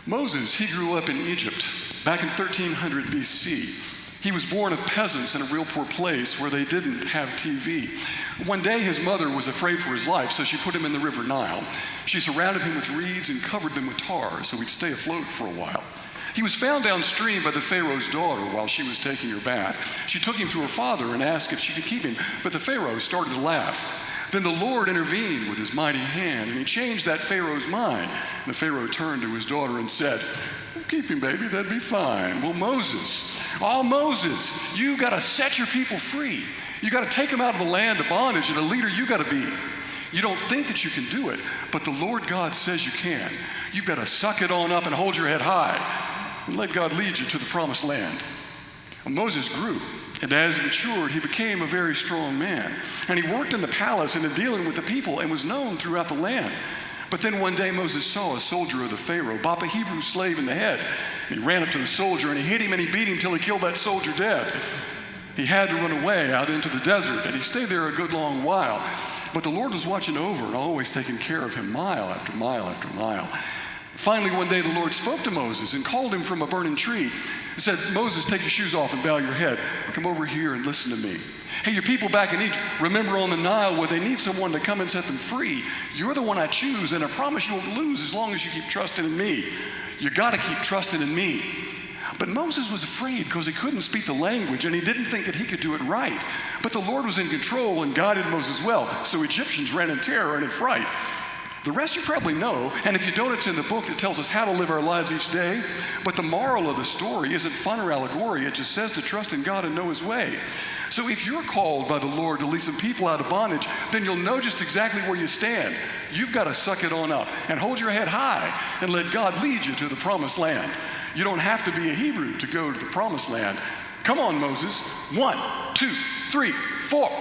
Moses, he grew up in Egypt back in 1300 BC. He was born of peasants in a real poor place where they didn't have TV. One day his mother was afraid for his life, so she put him in the river Nile. She surrounded him with reeds and covered them with tar so he'd stay afloat for a while. He was found downstream by the Pharaoh's daughter while she was taking her bath. She took him to her father and asked if she could keep him, but the Pharaoh started to laugh. Then the Lord intervened with his mighty hand, and he changed that Pharaoh's mind. And the Pharaoh turned to his daughter and said, "Keep him, baby, that'd be fine." Well, Moses, you got to set your people free. You got to take them out of the land of bondage, and a leader you got to be. You don't think that you can do it, but the Lord God says you can. You've got to suck it on up and hold your head high and let God lead you to the promised land. Well, Moses grew. And as he matured, he became a very strong man. And he worked in the palace and in dealing with the people and was known throughout the land. But then one day Moses saw a soldier of the Pharaoh bop a Hebrew slave in the head. And he ran up to the soldier and he hit him and he beat him till he killed that soldier dead. He had to run away out into the desert, and he stayed there a good long while. But the Lord was watching over and always taking care of him mile after mile after mile. Finally, one day the Lord spoke to Moses and called him from a burning tree. He said, "Moses, take your shoes off and bow your head. Come over here and listen to me. Hey, your people back in Egypt, remember on the Nile where they need someone to come and set them free. You're the one I choose, and I promise you won't lose as long as you keep trusting in me. You got to keep trusting in me." But Moses was afraid because he couldn't speak the language, and he didn't think that he could do it right. But the Lord was in control and guided Moses well, so Egyptians ran in terror and in fright. The rest you probably know, and if you don't, it's in the book that tells us how to live our lives each day. But the moral of the story isn't fun or allegory. It just says to trust in God and know his way. So if you're called by the Lord to lead some people out of bondage, then you'll know just exactly where you stand. You've got to suck it on up and hold your head high and let God lead you to the promised land. You don't have to be a Hebrew to go to the promised land. Come on, Moses. 1, 2, 3, 4.